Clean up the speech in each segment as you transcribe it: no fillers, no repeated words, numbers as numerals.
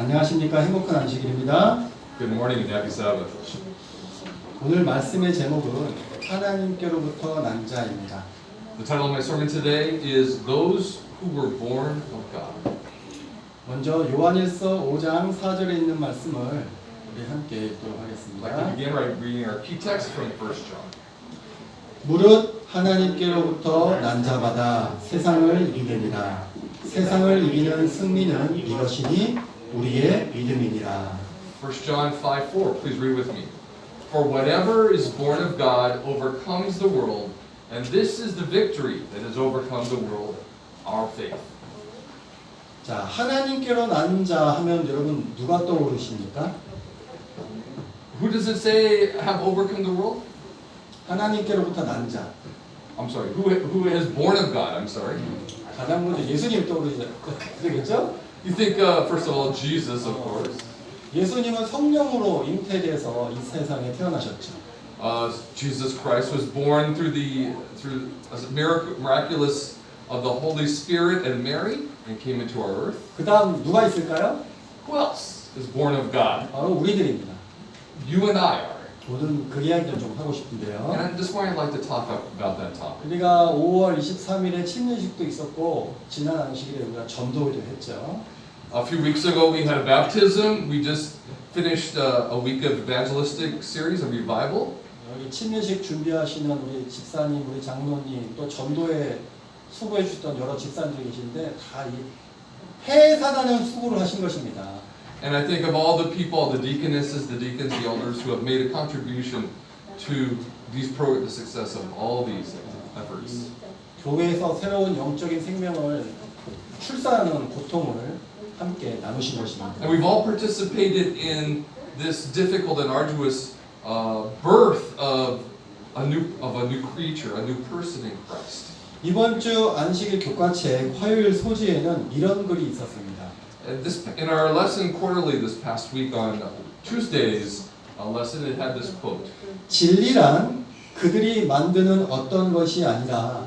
안녕하십니까. 행복한 안식일입니다. Good morning and happy Sabbath. 오늘 말씀의 제목은 하나님께로부터 난 자입니다. The title of my sermon today is Those Who Were Born of God. 먼저 요한일서 5장 4절에 있는 말씀을 우리 함께 읽도록 I'd like to 하겠습니다. begin by reading our key text from 1 John. 무릇 하나님께로부터 난 자마다 세상을 이기느니라. 세상을 이기는 승리는 이것이니 우리의 믿음이니라. 1 John 5:4. Please read with me. For whatever is born of God overcomes the world, and this is the victory that has overcome the world, our faith. 자, 하나님께로 난 자 하면 여러분 누가 떠오르십니까? Who does it say have overcome the world? 하나님께로부터 난 자. I'm sorry. Who is born of God? I'm sorry. 가장 먼저 예수님 떠오르죠. 그렇겠죠? You think first of all Jesus, of course. 예수님은 성령으로 잉태돼서 이 세상에 태어나셨죠. Jesus Christ was born through a miraculous of the Holy Spirit and Mary and came into our earth. 그 다음 누가 있을까요? Who else is born of God? 바로 우리들입니다. You and I are. 오늘 그 이야기를 좀 하고 And 싶은데요. this morning I'd like to talk about that topic. 우리가 5월 23일에 침례식도 있었고 지난 안식일에 우리가 전도회도 했죠. A few weeks ago we had a baptism. We just finished a week of evangelistic series, a revival. 여기 침례식 준비하시는 우리 집사님, 우리 장로님, 또 전도회 수고해 주셨던 여러 집사님들이 계신데 다 이 해사다는 수고를 하신 것입니다. And I think of all the people, the deaconesses, the deacons, the elders who have made a contribution to the success of all these efforts. 교회에서 새로운 영적인 생명을 출산하는 고통을 함께 나누신 것입니다. And we've all participated in this difficult and arduous birth of a new creature, a new person in Christ. 이번 주 안식일 교과책 화요일 소지에는 이런 글이 있었습니다. In our lesson quarterly this past week on Tuesday's lesson, it had this quote. 진리란 그들이 만드는 어떤 것이 아니라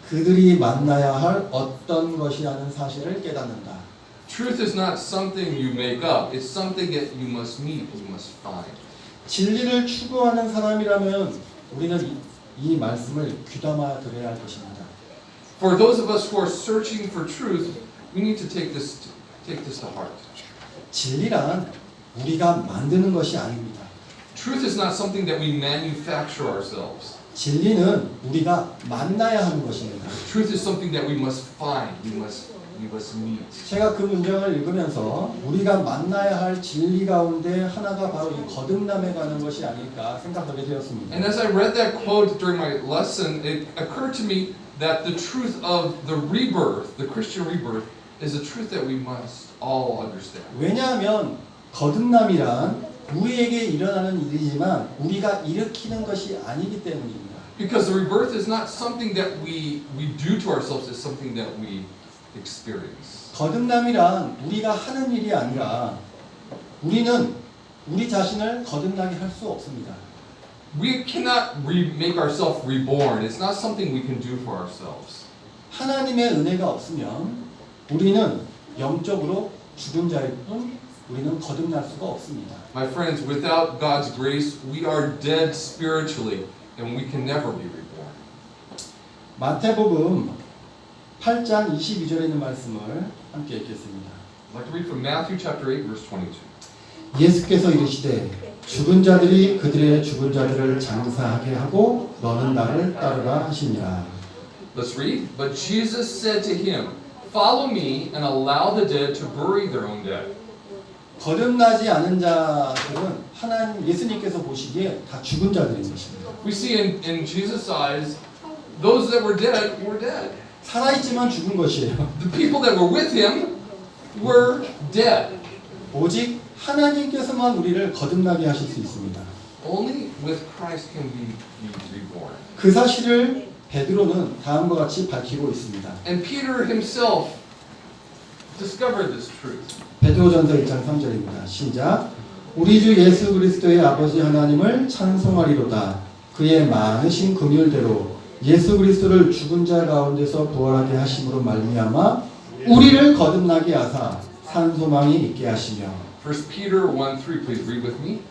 그들이 만나야 할 어떤 것이라는 사실을 깨닫는다. Truth is not something you make up. It's something that you must meet, you must find. 진리를 추구하는 사람이라면 우리는 이 말씀을 귀담아 들어야 할 것입니다. For those of us who are searching for truth, we need to take this to heart. 진리란 우리가 만드는 것이 아닙니다. Truth is not something that we manufacture ourselves. 진리는 우리가 만나야 하는 것입니다. Truth is something that we must find, we must meet. 제가 그 문장을 읽으면서 우리가 만나야 할 진리 가운데 하나가 바로 이 거듭남에 관한 것이 아닐까 생각하게 되었습니다. And as I read that quote during my lesson, it occurred to me that the truth of the rebirth, the Christian rebirth, is a truth that we must all understand. 왜냐하면 거듭남이란 우리에게 일어나는 일이지만 우리가 일으키는 것이 아니기 때문입니다. Because the rebirth is not something that we do to ourselves, it's something that we experience. 거듭남이란 우리가 하는 일이 아니라 우리는 우리 자신을 거듭나게 할 수 없습니다. We cannot make ourselves reborn. It's not something we can do for ourselves. 하나님의 은혜가 없으면 우리는 영적으로 죽은 자일 뿐 우리는 거듭날 수가 없습니다. My friends, without God's grace, we are dead spiritually and we can never be reborn. 마태복음 8장 22절에 있는 말씀을 함께 읽겠습니다. I'd like to read from Matthew chapter 8 verse 22. 예수께서 이르시되 죽은 자들이 그들의 죽은 자들을 장사하게 하고 너는 나를 따르라 하시니라. Let's read. But Jesus said to him, "Follow me and allow the dead to bury their own dead." 거듭나지 않은 자들은 하나님 예수님께서 보시기에 다 죽은 자들인 것입니다. We see in Jesus' eyes, those that were dead. 살아있지만 죽은 것이에요. The people that were with him were dead. 오직 하나님께서만 우리를 거듭나게 하실 수 있습니다. Only with Christ can we be reborn. 그 사실을 베드로는 다음과 같이 밝히고 있습니다. And Peter himself discovered this truth. 베드로전서 1장 3절입니다. 시작. 우리 주 예수 그리스도의 아버지 하나님을 찬송하리로다. 그의 많으신 긍휼대로 예수 그리스도를 죽은 자 가운데서 부활하게 하심으로 말미암아 우리를 거듭나게 하사 산 소망이 있게 하시며 1 Peter 1:3, please read with me.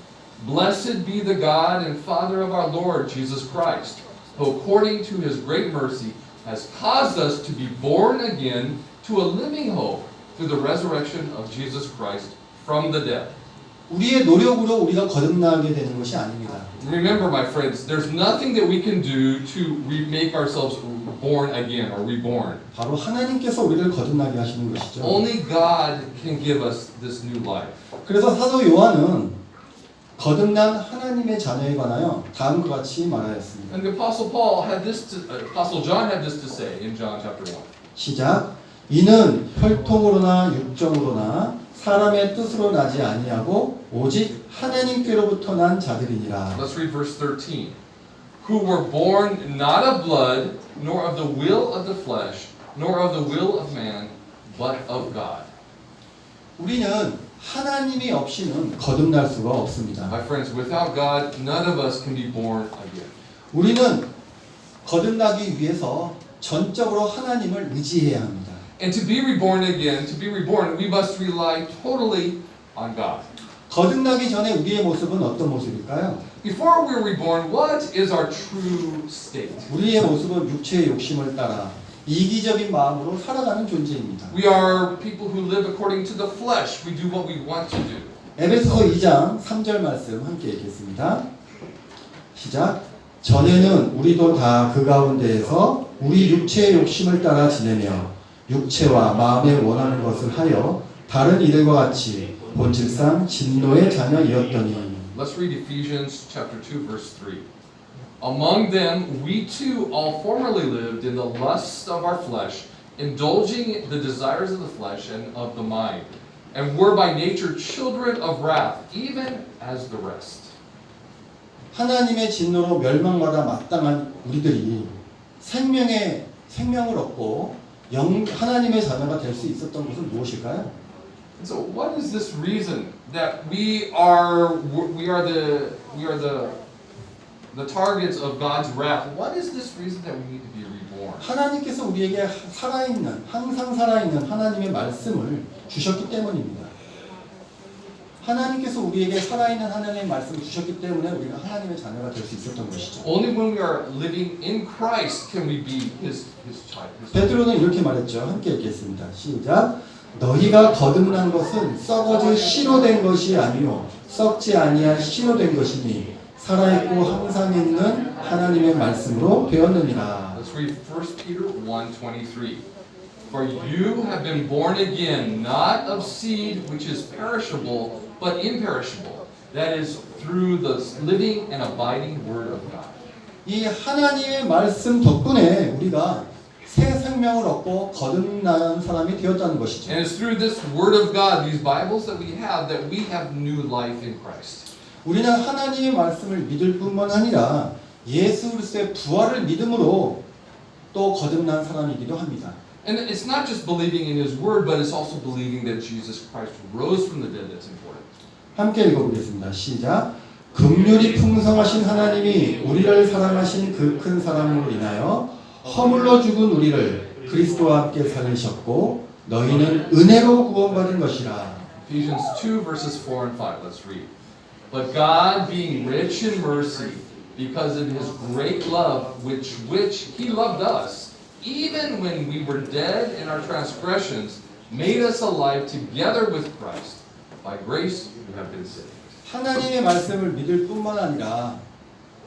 Blessed be the God and Father of our Lord Jesus Christ, who according to his great mercy has caused us to be born again to a living hope through the resurrection of Jesus Christ from the dead. 우리의 노력으로 우리가 거듭나게 되는 것이 아닙니다. Remember, my friends, there's nothing that we can do to make ourselves born again or reborn. 바로 하나님께서 우리를 거듭나게 하시는 것이죠. Only God can give us this new life. 그래서 사도 요한은 거듭난 하나님의 자녀에 관하여 다음과 같이 말하였습니다. And the Apostle Paul had this. Apostle John had this to say in John chapter 1. 시작. 이는 혈통으로나 육정으로나 사람의 뜻으로 나지 아니하고 오직 하나님께로부터 난 자들이니라. Let's read verse 13. Who were born not of blood, nor of the will of the flesh, nor of the will of man, but of God. 우리는 하나님이 없이는 거듭날 수가 없습니다. My friends, without God, none of us can be born again. 우리는 거듭나기 위해서 전적으로 하나님을 의지해야 합니다. And to be reborn again, to be reborn, we must rely totally on God. 거듭나기 전에 우리의 모습은 어떤 모습일까요? Before we're reborn, what is our true state? 우리의 모습은 육체의 욕심을 따라 이기적인 마음으로 살아가는 존재입니다. We are people who live according to the flesh. We do what we want to do. 에베소서 2장 3절 말씀 함께 읽겠습니다. 시작. 전에는 우리도 다 그 가운데에서 우리 육체의 욕심을 따라 지내며 육체와 마음에 원하는 것을 하여 다른 이들과 같이 본질상 진노의 자녀이었더니. Let's read Ephesians chapter 2 verse 3. Among them we too all formerly lived in the lusts of our flesh, indulging the desires of the flesh and of the mind, and were by nature children of wrath, even as the rest. 하나님의 진노로 멸망받아 마땅한 우리들이 생명을 얻고 하나님의 자녀가 될 수 있었던 것은 무엇일까요? So what is this reason that we are the targets of God's wrath? What is this reason that we need to be reborn? 하나님께서 우리에게 항상 살아있는 하나님의 말씀을 주셨기 때문입니다. 하나님께서 우리에게 살아있는 하나님의 말씀을 주셨기 때문에 우리가 하나님의 자녀가 될 수 있었던 것이죠. Only when we are living in Christ can we be His child. 베드로는 이렇게 말했죠. 함께 읽겠습니다. 시작. 너희가 거듭난 것은 썩어질 씨로 된 것이 아니요 썩지 아니할 씨로 된 것이니 살아있고 항상 있는 하나님의 말씀으로 되었느니라. Let's read 1 Peter 1:23. For you have been born again, not of seed which is perishable, but imperishable. That is through the living and abiding word of God. 이 하나님의 말씀 덕분에 우리가 새 생명을 얻고 거듭난 사람이 되었다는 것이죠. And it's through this word of God, these Bibles that we have new life in Christ. 우리는 하나님의 말씀을 믿을 뿐만 아니라 예수 그리스도의 부활을 믿음으로 또 거듭난 사람이기도 합니다. And it's not just believing in His word, but it's also believing that Jesus Christ rose from the dead that's important. 함께 읽어보겠습니다. 시작. 긍휼이 풍성하신 하나님이 우리를 사랑하신 그 큰 사랑으로 인하여 허물로 죽은 우리를 그리스도와 함께 살리셨고 너희는 은혜로 구원받은 것이라. Ephesians 2 verses 4 and 5. Let's read. But God, being rich in mercy, because of His great love which He loved us, even when we were dead in our transgressions, made us alive together with Christ. By grace you have been saved. 하나님의 말씀을 믿을 뿐만 아니라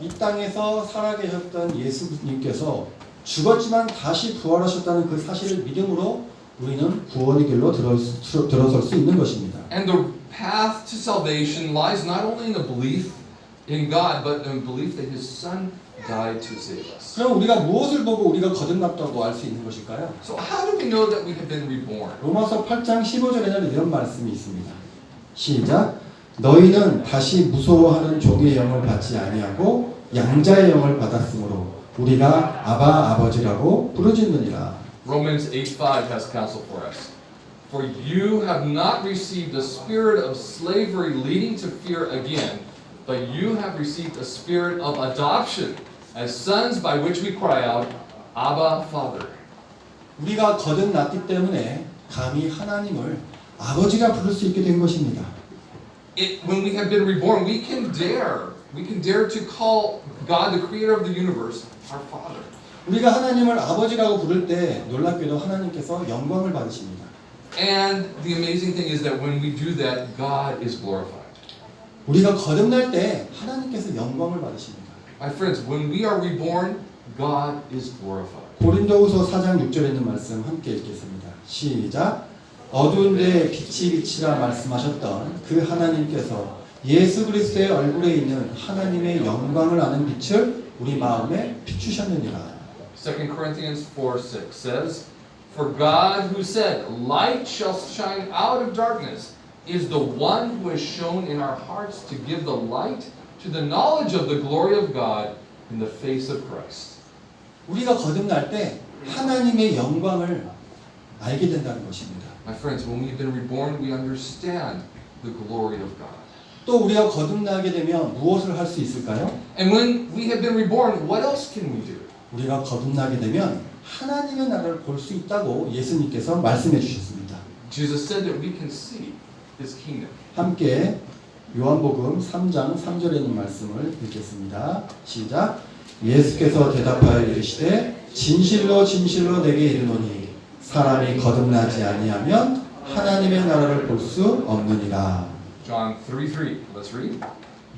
이 땅에서 살아계셨던 예수님께서 죽었지만 다시 부활하셨다는 그 사실을 믿음으로 우리는 구원의 길로 들어설 수 있는 것입니다. And the path to salvation lies not only in the belief in God, but in belief that His Son died to save us. 그럼 우리가 무엇을 보고 우리가 거듭났다고 알 수 있는 것일까요? So how do we know that we have been reborn? 로마서 8장 15절에는 이런 말씀이 있습니다. 시작. 너희는 다시 무서워하는 종의 영을 받지 아니하고 양자의 영을 받았으므로 우리가 아바 아버지라고 부르짖느니라. Romans 8:5 has counsel for us. For you have not received a spirit of slavery leading to fear again, but you have received a spirit of adoption as sons by which we cry out, Abba, Father. 우리가 거듭났기 때문에 감히 하나님을 아버지라 부를 수 있게 된 것입니다. When we have been reborn, we can dare to call God, the creator of the universe, our Father. 우리가 하나님을 아버지라고 부를 때 놀랍게도 하나님께서 영광을 받으십니다. And the amazing thing is that when we do that, God is glorified. 우리가 거듭날 때 하나님께서 영광을 받으십니다. My friends, when we are reborn, God is glorified. 고린도후서 4장 6절에 있는 말씀 함께 읽겠습니다. 시작. 어두운 데에 빛이 비치라 말씀하셨던 그 하나님께서 예수 그리스도의 얼굴에 있는 하나님의 영광을 아는 빛을 우리 마음에 비추셨느니라. 2 Corinthians 4:6 says, For God who said, Light shall shine out of darkness, is the one who has shown in our hearts to give the light to the knowledge of the glory of God in the face of Christ. 우리가 거듭날 때 하나님의 영광을 알게 된다는 것입니다. My friends, when we've been reborn, we understand the glory of God. 또 우리가 거듭나게 되면 무엇을 할 수 있을까요? And when we have been reborn, what else can we do? 우리가 거듭나게 되면 하나님의 나라를 볼 수 있다고 예수님께서 말씀해 주셨습니다. Jesus said that we can see His kingdom. 함께 요한복음 3장 3절에 있는 말씀을 읽겠습니다. 시작. 예수께서 대답하여 이르시되 진실로 진실로 내게 이르노니 사람이 거듭나지 아니하면 하나님의 나라를 볼 수 없느니라. John 3:3. Let's read.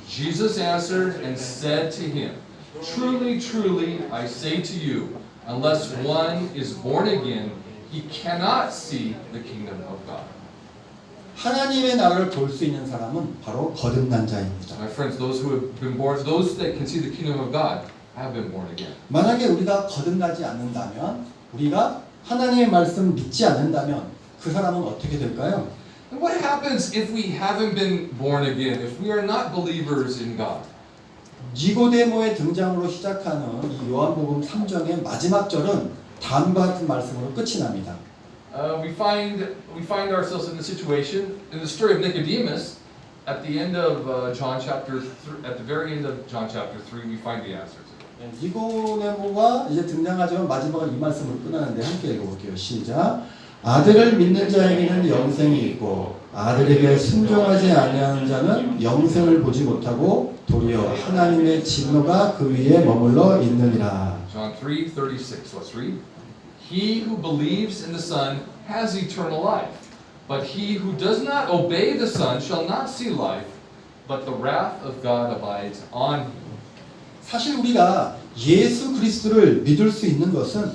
Jesus answered and said to him, Truly, truly, I say to you, unless one is born again, he cannot see the kingdom of God. 하나님의 나라를 볼 수 있는 사람은 바로 거듭난 자입니다. My friends, those who have been born, those that can see the kingdom of God, have been born again. 만약에 우리가 거듭나지 않는다면, 우리가 하나님의 말씀 믿지 않는다면 그 사람은 어떻게 될까요? And what happens if we haven't been born again, if we are not believers in God? 니고데모의 등장으로 시작하는 이 요한복음 3장의 마지막 절은 다음과 같은 말씀으로 끝이 납니다. We find ourselves in the situation in the story of Nicodemus at the end of John chapter at the very end of John chapter 3 we find the answers. 니고데모가 이제 등장하지만 마지막은 이 말씀으로 끝나는데 함께 읽어볼게요. 시작. 아들을 믿는 자에게는 영생이 있고 아들에게 순종하지 아니하는 자는 영생을 보지 못하고 도리어 하나님의 진노가 그 위에 머물러 있느니라. John 3:36. Let's read. He who believes in the Son has eternal life, but he who does not obey the Son shall not see life, but the wrath of God abides on him. 사실 우리가 예수 그리스도를 믿을 수 있는 것은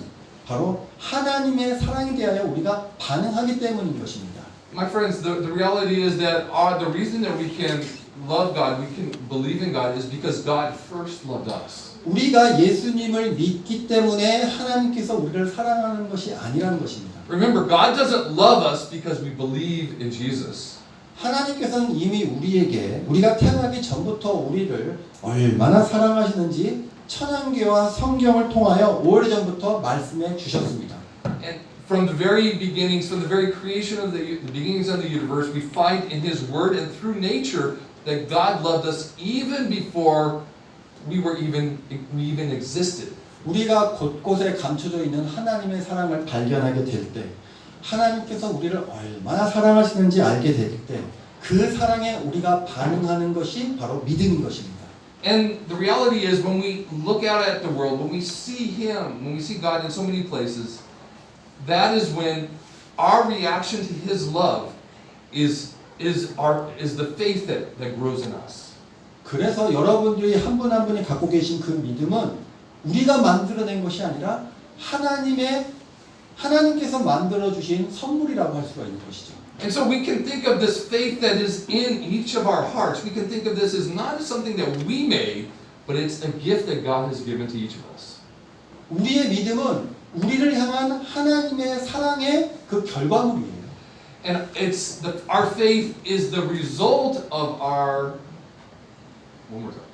바로 하나님의 사랑에 대하여 우리가 반응하기 때문인 것입니다. My friends, the reality is that the reason that we can love God, we can believe in God, is because God first loved us. 우리가 예수님을 믿기 때문에 하나님께서 우리를 사랑하는 것이 아니라는 것입니다. Remember, God doesn't love us because we believe in Jesus. 하나님께서는 이미 우리가 태어나기 전부터 우리를 얼마나 사랑하시는지 천연계와 성경을 통하여 오래전부터 말씀해 주셨습니다. And from the very beginnings, from the very creation of the beginnings of the universe, we find in His Word and through nature that God loved us even before we even existed. 우리가 곳곳에 감춰져 있는 하나님의 사랑을 발견하게 될 때, 하나님께서 우리를 얼마나 사랑하시는지 알게 될 때, 그 사랑에 우리가 반응하는 것이 바로 믿음인 것입니다. And the reality is, when we look out at the world, when we see Him, when we see God in so many places, that is when our reaction to His love is the faith that grows in us. 그래서 여러분들이 한 분 한 분이 갖고 계신 그 믿음은 우리가 만들어낸 것이 아니라 하나님께서 만들어 주신 선물이라고 할 수가 있는 것이죠. And so we can think of this faith that is in each of our hearts. We can think of this as not as something that we made, but it's a gift that God has given to each of us. 우리의 믿음은 우리를 향한 하나님의 사랑의 그 결과물이에요. And our faith is the result of our one more time.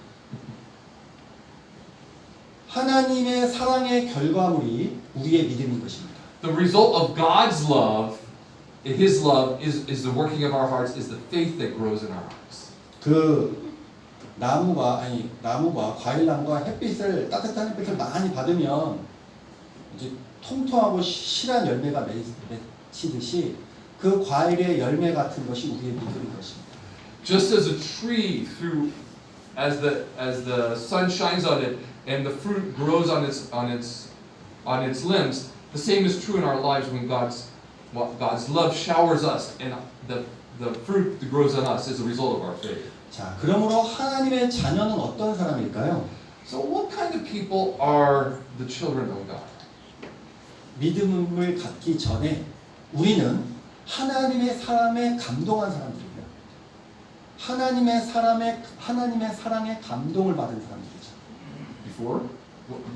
하나님의 사랑의 결과물이 우리의 믿음인 것입니다. The result of God's love, His love is the working of our hearts, is the faith that grows in our hearts. 그 나무가 과일나무가 따뜻한 햇빛을 많이 받으면 이제 통통하고 실한 열매가 맺히듯이 그 과일의 열매 같은 것이 우리의 믿음인 것입니다. Just as a tree as the sun shines on it and the fruit grows on its limbs, the same is true in our lives when God's love showers us and the fruit that grows on us is a result of our faith. 자, 그러므로 하나님의 자녀는 어떤 사람일까요? So what kind of people are the children of God? 믿음을 갖기 전에 우리는 하나님의 사랑에 감동한 사람들입니다. 하나님의 사랑에 감동을 받은 사람들이죠. Before?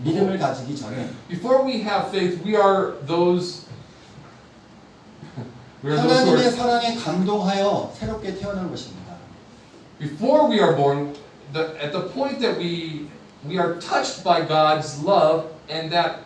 믿음을 가지기 전에 Before we have faith, we are those who 하나님의 are, 사랑에 감동하여 새롭게 태어난 것입니다. before we are born, at the point that we are touched by God's love, and that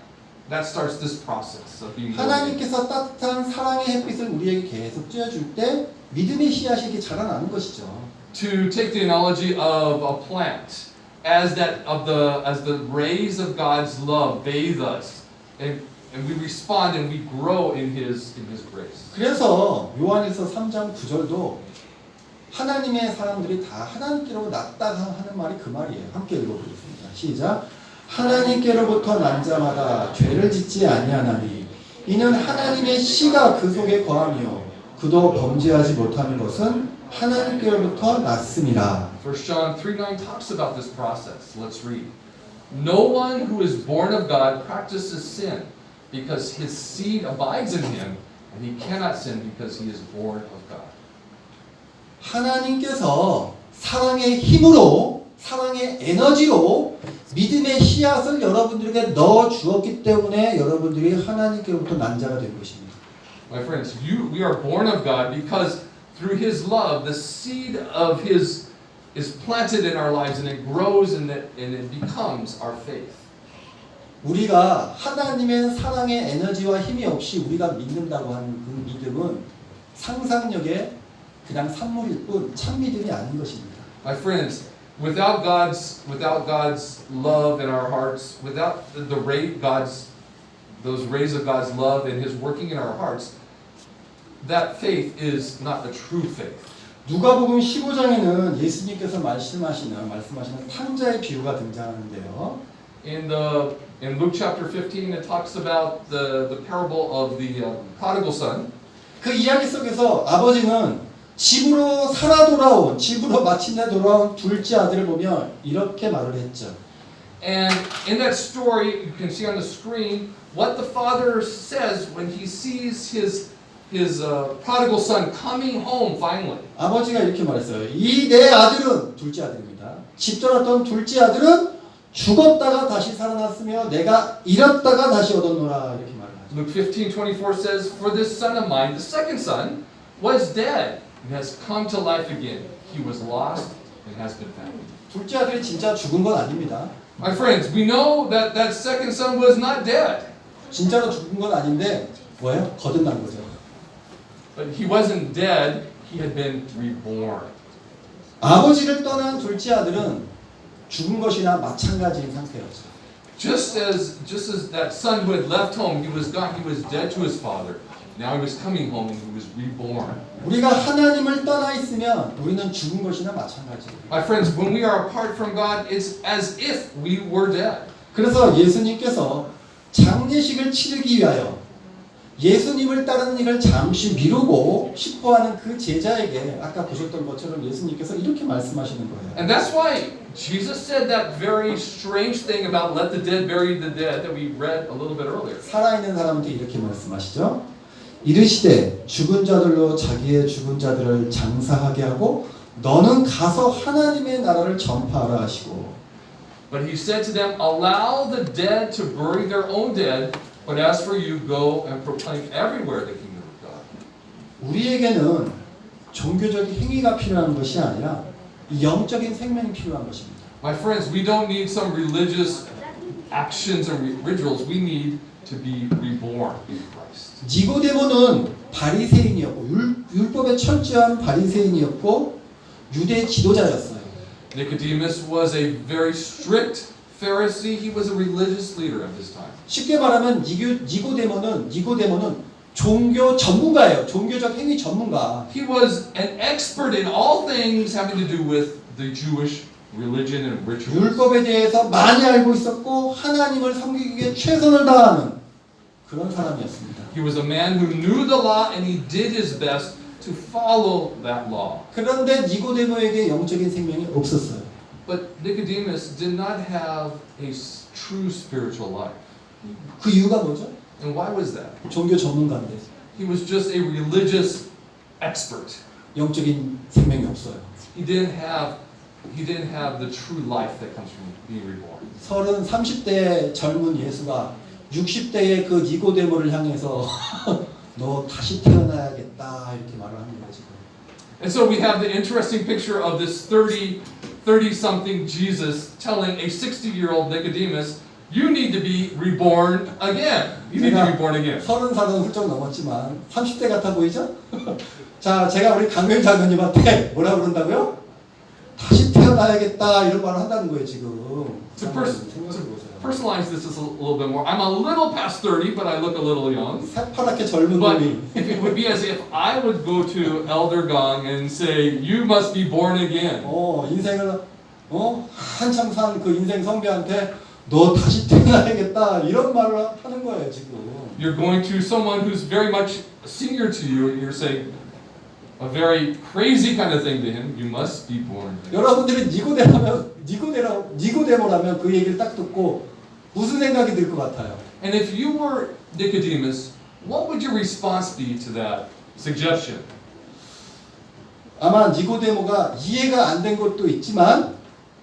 starts this process of being born. 하나님께서 따뜻한 사랑의 햇빛을 우리에게 계속 쬐어줄 때 믿음의 씨앗이 이렇게 자라나는 것이죠. To take the analogy of a plant, as the rays of God's love bathe us, and we respond and we grow in His grace. 그래서 요한일서 3장 9절도 하나님의 사람들이 다 하나님께로 났다 하는 말이 그 말이에요. 함께 읽어보겠습니다. 시작. 하나님께로부터 난 자마다 죄를 짓지 아니하나니 이는 하나님의 씨가 그 속에 거하며 그도 범죄하지 못하는 것은 하나님께로부터 났습니다. 1 John 3:9 talks about this process. Let's read. No one who is born of God practices sin, because his seed abides in him, and he cannot sin because he is born of God. 하나님께서 사랑의 힘으로, 사랑의 에너지로 믿음의 씨앗을 여러분들에게 넣어 주었기 때문에 여러분들이 하나님께로부터 난 자가 된 것입니다. My friends, we are born of God because through His love, the seed of His is planted in our lives, and it grows, and it becomes our faith. 우리가 하나님의 사랑의 에너지와 힘이 없이 우리가 믿는다고 하는 그 믿음은 상상력의 그냥 산물일 뿐 참 믿음이 아닌 것입니다. My friends, without God's love in our hearts, without those rays of God's love and His working in our hearts, that faith is not a true faith. 누가복음 15장에는 예수님께서 말씀하시는 탕자의 비유가 등장하는데요. In Luke chapter 15, it talks about the parable of the prodigal son. 그 이야기 속에서 아버지는 집으로 마침내 돌아온 둘째 아들을 보며 이렇게 말을 했죠. And in that story, you can see on the screen what the father says when he sees his prodigal son coming home finally. 아버지가 이렇게 말했어요. 이 내 아들은 둘째 아들입니다. 집 떠났던 둘째 아들은 죽었다가 다시 살아났으며 내가 잃었다가 다시 얻었노라 이렇게 말하죠. Luke 15:24 says, "For this son of mine, the second son, was dead and has come to life again. He was lost and has been found." 둘째 아들이 진짜 죽은 건 아닙니다. My friends, we know that second son was not dead. 진짜로 죽은 건 아닌데 뭐예요? 거듭난 거죠. But he wasn't dead, he had been reborn. 아버지를 떠난 둘째 아들은 죽은 것이나 마찬가지인 상태였죠. Just as that son who had left home, he was gone, he was dead to his father. Now he was coming home and he was reborn. 우리가 하나님을 떠나 있으면 우리는 죽은 것이나 마찬가지예요. My friends, when we are apart from God, it's as if we were dead. 그래서 예수님께서 장례식을 치르기 위하여 예수님을 따르는 일을 잠시 미루고 싶어하는 그 제자에게 아까 보셨던 것처럼 예수님께서 이렇게 말씀하시는 거예요. And that's why Jesus said that very strange thing about let the dead bury the dead that we read a little bit earlier. 살아있는 사람한테 이렇게 말씀하시죠. 이르시되 죽은 자들로 자기의 죽은 자들을 장사하게 하고 너는 가서 하나님의 나라를 전파하라 하시고. But he said to them, allow the dead to bury their own dead, but as for you, go and proclaim everywhere the kingdom of God. 우리에게는 종교적인 행위가 필요한 것이 아니라 영적인 생명이 필요한 것입니다. My friends, we don't need some religious actions and rituals. We need to be reborn in Christ. 니고데모는 바리새인이었고 율법에 철저한 바리새인이었고 유대 지도자였어요. Nicodemus was a very strict Pharisee. He was a religious leader of his time. 쉽게 말하면 니고데모는 종교 전문가예요. 종교적 행위 전문가. He was an expert in all things having to do with the Jewish religion and rituals. 율법에 대해서 많이 알고 있었고 하나님을 섬기기 위해 최선을 다하는 그런 사람이었습니다. He was a man who knew the law and he did his best to follow that law. 그런데 니고데모에게 영적인 생명이 없었어요. But Nicodemus did not have a true spiritual life. 그 이유가 뭐죠? And why was that? 종교 전문가인데 He was just a religious expert. 영적인 생명이 없어요. He didn't have the true life that comes from being reborn. 30대 젊은 예수가 60대의 그 니고데모를 향해서 너 다시 태어나야겠다 이렇게 말을 합니다 지금. And so we have the interesting picture of this 30-something Jesus telling a 60-year-old Nicodemus, you need to be reborn again. You need to be born again. 30살은 훌쩍 넘었지만 30대 같아 보이죠? 자, 제가 우리 강명 장로님한테 뭐라 그런다고요? 다시 태어나야겠다 이런 말을 한다는 거예요 지금. To personalize this a little bit more, I'm a little past 30, but I look a little young. 새파랗게 젊은 But 놈이 if it would be as if I would go to Elder Gong and say, you must be born again. 인생을 한참 산 그 인생 선배한테 너 다시 태어나야겠다 이런 말을 하는 거예요 지금. You're going to someone who's very much senior to you, and you're saying a very crazy kind of thing to him. You must be born again. 여러분들이 니고데모라면 그 얘기를 딱 듣고 무슨 생각이 들 것 같아요? And if you were Nicodemus, what would your response be to that suggestion? 아마 니고데모가 이해가 안 된 것도 있지만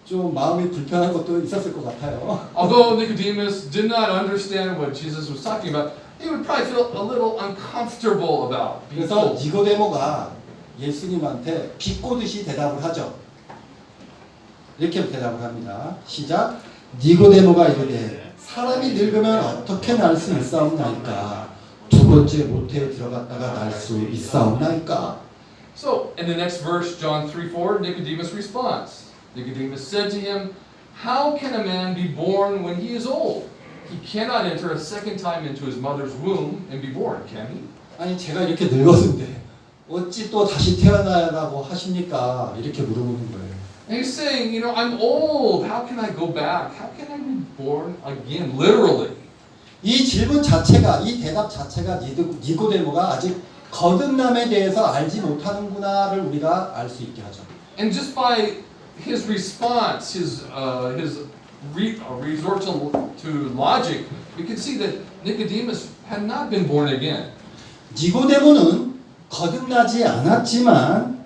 좀 마음이 불편한 것도 있었을 것 같아요. Although Nicodemus did not understand what Jesus was talking about, he would probably feel a little uncomfortable about being 그래서 told. 니고데모가 예수님한테 비꼬듯이 대답을 하죠. 이렇게 대답을 합니다. 시작. 니고데모가 이르되 사람이 늙으면 어떻게 날 수 있사옵나이까? 두 번째 모태에 들어갔다가 날 수 있사옵나이까? So, in the next verse, John 3:4, Nicodemus responds. Nicodemus said to him, how can a man be born when he is old? He cannot enter a second time into his mother's womb and be born, can he? 아니 제가 이렇게 늙었는데 어찌 또 다시 태어나라고 하십니까? 이렇게 물어보는 거예요. And he's saying, you know, I'm old. How can I go back? How can I be born again? Literally. 이 질문 자체가, 이 대답 자체가 니고데모가 아직 거듭남에 대해서 알지 못하는구나를 우리가 알 수 있게 하죠. And just by his response, his resort to logic, we can see that Nicodemus had not been born again. 니고데모는 거듭나지 않았지만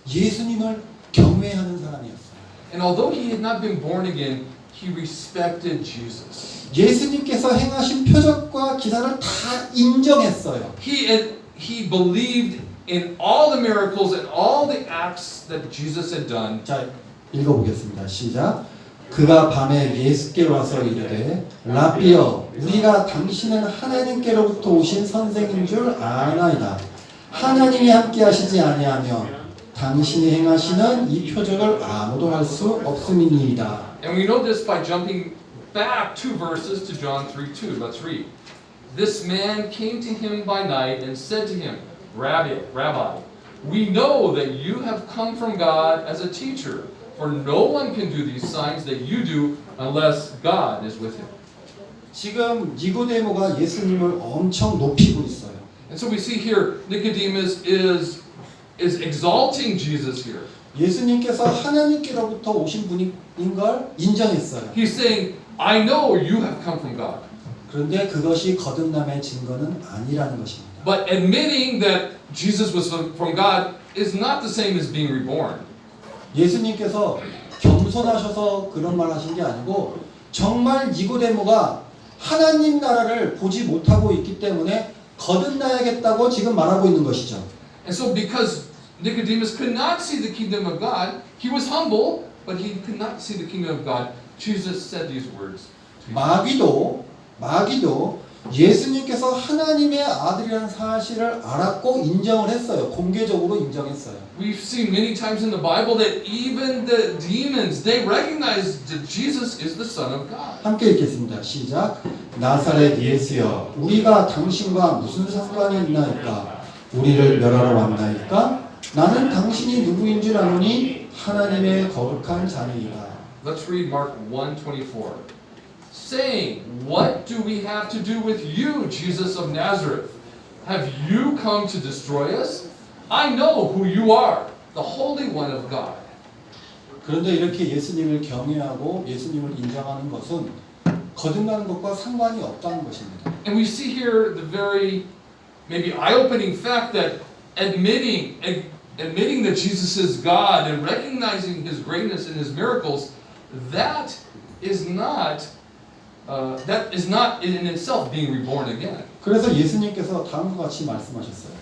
예수님을 경외하는 사람이었어요. And although he had not been born again, he respected Jesus. 예수님께서 행하신 표적과 기사를 다 인정했어요. He believed in all the miracles and all the acts that Jesus had done. 자, 읽어보겠습니다. 시작. 그가 밤에 예수께 와서 이르되 라비여 우리가 당신은 하나님께로부터 오신 선생인 줄 아나이다. 하나님이 함께 하시지 아니하며 당신이 행하시는 이 표적을 아무도 할 수 없음이니이다. And we know this by jumping back 2 verses to John 3:2. Let's read. This man came to him by night and said to him, Rabbi, we know that you have come from God as a teacher, for no one can do these signs that you do unless God is with him. 지금 니고데모가 예수님을 엄청 높이고 있어요. And so we see here Nicodemus is exalting Jesus here. 예수님께서 하나님께로부터 오신 분인 걸 인정했어요. He's saying, I know you have come from God. 그런데 그것이 거듭남의 증거는 아니라는 것입니다. But admitting that Jesus was from God is not the same as being reborn. 예수님께서 겸손하셔서 그런 말 하신 게 아니고 정말 니고데모가 하나님 나라를 보지 못하고 있기 때문에 거듭나야겠다고 지금 말하고 있는 것이죠. And so because Nicodemus could not see the kingdom of God, he was humble, but he could not see the kingdom of God. Jesus said these words. 마귀도 예수님께서 하나님의 아들이라는 사실을 알았고 인정을 했어요. 공개적으로 인정했어요. We've seen many times in the Bible that even the demons, they recognize that Jesus is the Son of God. 함께 읽겠습니다. 시작. 나사렛 예수여, 우리가 당신과 무슨 상관이 있나이까? 우리를 멸하러 왔나이까? 나는 당신이 누구인 줄 아노니 하나님의 거룩한 자니이다. Let's read Mark 1:24. Saying, what do we have to do with you, Jesus of Nazareth? Have you come to destroy us? I know who you are, the Holy One of God. 그런데 이렇게 예수님을 경외하고 예수님을 인정하는 것은 거듭나는 것과 상관이 없다는 것입니다. And we see here the very maybe eye-opening fact that admitting that Jesus is God and recognizing His greatness and His miracles, that is not in itself being reborn again. 그래서 예수님께서 다음과 같이 말씀하셨어요.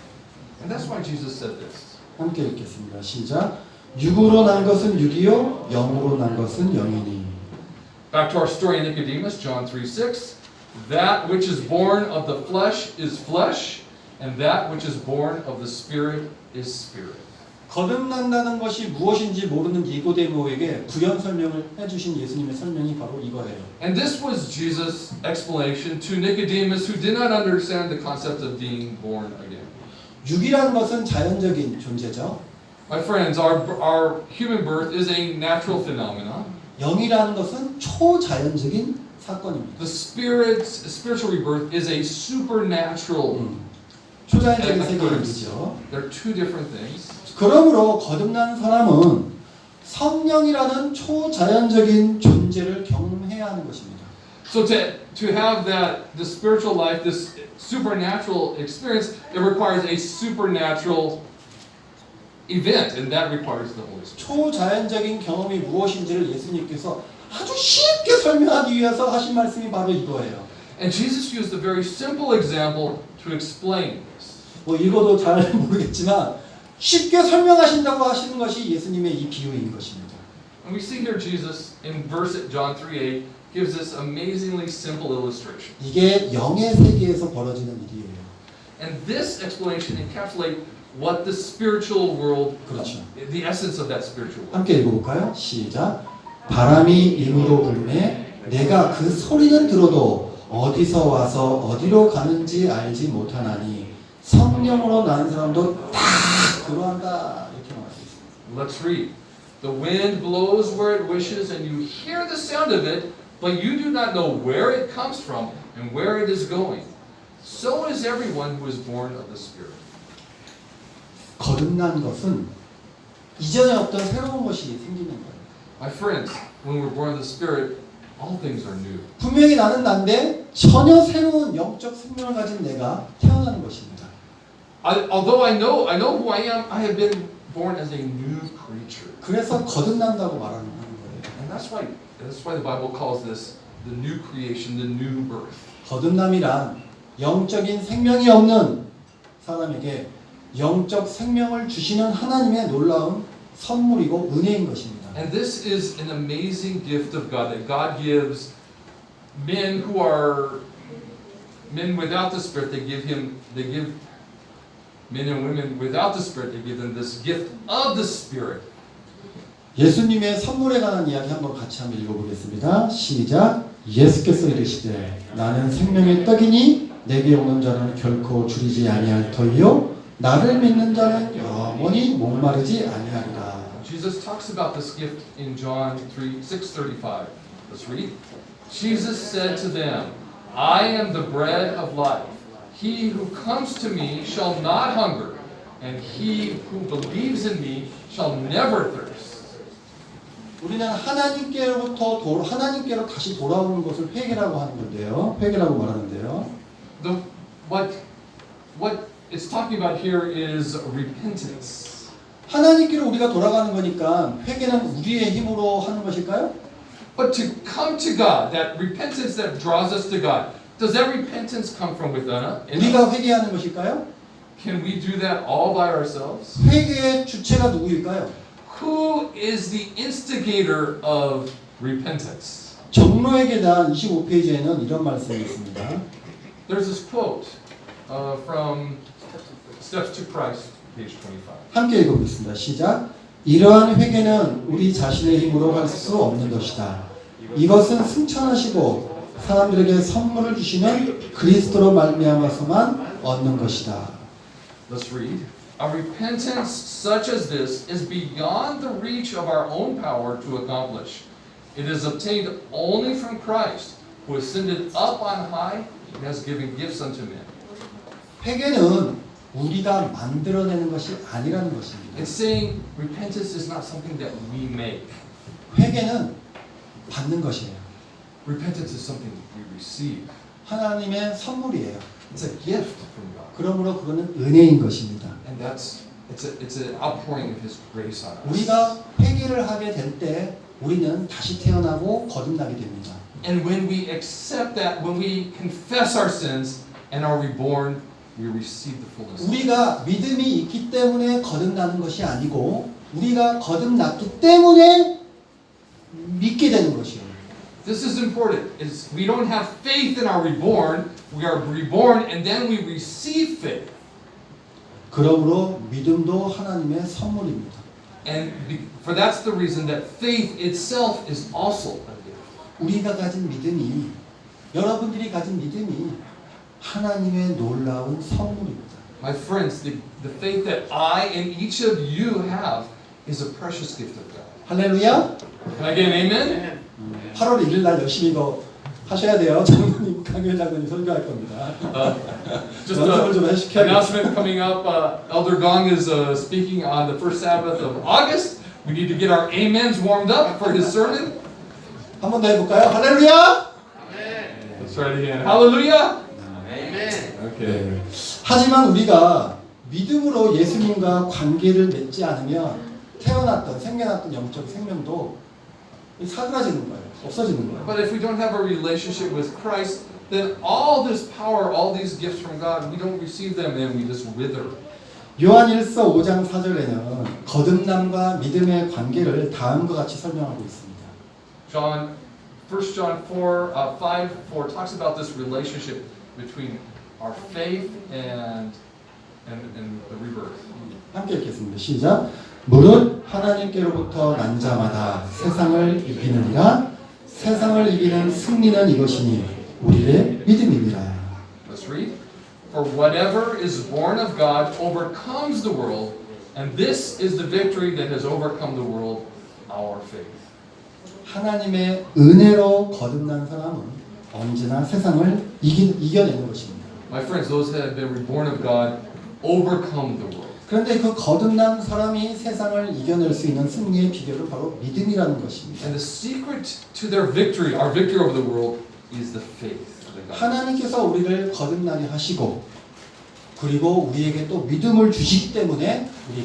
And that's why Jesus said this. 함께 읽겠습니다. 시작. 육으로 난 것은 육이요, 영으로 난 것은 영이니. Back to our story in Nicodemus, John 3:6. That which is born of the flesh is flesh, and that which is born of the Spirit is spirit. 거듭난다는 것이 무엇인지 모르는 니고데모에게 부연 설명을 해주신 예수님의 설명이 바로 이거예요. And this was Jesus' explanation to Nicodemus, who did not understand the concept of being born again. 육이라는 것은 자연적인 존재죠. My friends, our human birth is a natural phenomenon. 영이라는 것은 초자연적인 사건입니다. The spiritual rebirth is a supernatural. 초자연적인 세계이죠. They're two different things. 그러므로 거듭난 사람은 성령이라는 초자연적인 존재를 경험해야 하는 것입니다. So to have the spiritual life, this supernatural experience, it requires a supernatural event, and that requires the Holy Spirit. 초자연적인 경험이 무엇인지를 예수님께서 아주 쉽게 설명하기 위해서 하신 말씀이 바로 이거예요. And Jesus used a very simple example to explain this. 뭐 읽어도 잘 모르겠지만 쉽게 설명하신다고 하시는 것이 예수님의 이 비유인 것입니다. And we see here Jesus in John 3:8 gives this amazingly simple illustration. 이게 영의 세계에서 벌어지는 일이에요. And this explanation encapsulates what the spiritual world, 그렇죠. the essence of that spiritual world. 함께 읽어볼까요? 시작. 바람이 임으로 불매 내가 그 소리는 들어도 어디서 와서 어디로 가는지 알지 못하나니 성령으로 난 사람도 다 그러한다. 이렇게 말하고 있습니다. Let's read. The wind blows where it wishes, and you hear the sound of it, but you do not know where it comes from and where it is going. So is everyone who is born of the Spirit. 거듭난 것은 이전에 없던 새로운 것이 생기는 거예요. My friends, when we're born of the Spirit, all things are new. 분명히 나는 난데 전혀 새로운 영적 생명을 가진 내가 태어나는 것입니다. Although I know who I am, I have been born as a new creature. 그래서 거듭난다고 말하는 거예요. And that's why the Bible calls this the new creation, the new birth. 거듭남이란 영적인 생명이 없는 사람에게 영적 생명을 주시는 하나님의 놀라운 선물이고 은혜인 것입니다. And this is an amazing gift of God that God gives men who are men without the Spirit. They give men and women without the Spirit. They give them this gift of the Spirit. 예수님의 선물에 관한 이야기 한번 같이 한번 읽어보겠습니다. 시작. 예수께서 이르시되 나는 생명의 떡이니 내게 오는 자는 결코 줄이지 아니할 터이요 나를 믿는 자는 영원히 목마르지 아니하리라. Jesus talks about this gift in John 6:35. Let's read. Jesus said to them, I am the bread of life. He who comes to me shall not hunger, and he who believes in me shall never thirst. 우리는 하나님께로 다시 돌아오는 것을 회개라고 하는 건데요. 회개라고 말하는데요. What it's talking about here is repentance. 하나님께로 우리가 돌아가는 거니까 회개는 우리의 힘으로 하는 것일까요? But to come to God, that repentance that draws us to God, does that repentance come from within us? 우리가 회개하는 것일까요? Can we do that all by ourselves? 회개의 주체가 누구일까요? Who is the instigator of repentance? 정로의 계단 25페이지에는 이런 말씀이 있습니다. There's this quote from Steps to Christ, page 25. 함께 읽어보겠습니다. 시작. 이러한 회개는 우리 자신의 힘으로 할 수 없는 것이다. 이것은 승천하시고 사람들에게 선물을 주시는 그리스도로 말미암아서만 얻는 것이다. Let's read. A repentance such as this is beyond the reach of our own power to accomplish. It is obtained only from Christ, who ascended up on high and has given gifts unto men. 회개는 우리가 만들어내는 것이 아니라는 것입니다. It's saying repentance is not something that we make. 회개는 받는 것이에요. Repentance is something we receive. 하나님의 선물이에요. It's a gift from God. 그러므로 그거는 은혜인 것입니다. And it's an outpouring of His grace on us. 우리가 회개를 하게 될 때 우리는 다시 태어나고 거듭나게 됩니다. And when we accept that, when we confess our sins and are reborn, we receive the fullness. 우리가 믿음이 있기 때문에 거듭나는 것이 아니고 우리가 거듭났기 때문에 믿게 되는 것이에요. This is important. We don't have faith in our reborn. We are reborn and then we receive faith. 그러므로 믿음도 하나님의 선물입니다. And for that's the reason that faith itself is also a gift. 우리가 가진 믿음이 여러분들이 가진 믿음이 하나님의 놀라운 선물입니다. My friends, the faith that I and each of you have is a precious gift of God. 할렐루야. Can I get an amen? 8월 1일 날 열심히 이거 하셔야 돼요. 장로님, 강현 장로님 설교할 겁니다. Just 연습을 좀 an 해주셔야 돼요. announcement coming up. Elder Gong is speaking on the first Sabbath of August. We need to get our amens warmed up for his sermon. 한 번 더 해볼까요? 할렐루야. Let's try it again. Hallelujah. Okay. 네. 하지만 우리가 믿음으로 예수님과 관계를 맺지 않으면 태어났던 생겨났던 영적 생명도 사그라지는 거예요. 없어지는 거예요. But if we don't have a relationship with Christ, then all this power, all these gifts from God, we don't receive them and we just wither. 요한일서 5장 4절에는 거듭남과 믿음의 관계를 다음과 같이 설명하고 있습니다. John, 1 John 5:4 talks about this relationship between our faith and the rebirth. 함께 읽겠습니다. 시작. 무릇 하나님께로부터 난 자마다 세상을 이기느니라. 세상을 이기는 승리는 이것이니 우리의 믿음이니라. Let's read. For whatever is born of God overcomes the world, and this is the victory that has overcome the world, our faith. 하나님의 은혜로 거듭난 사람은 언제나 세상을 이겨내는 것입니다. My friends, those that have been reborn of God overcome the world. 그런데 그 거듭난 사람이 세상을 이겨낼 수 있는 승리의 비결은 바로 믿음이라는 것입니다. And the secret to their victory, our victory over the world, is the faith. that God 하나님께서 우리를 거듭나게 하시고 그리고 우리에게 또 믿음을 주시기 때문에 우리가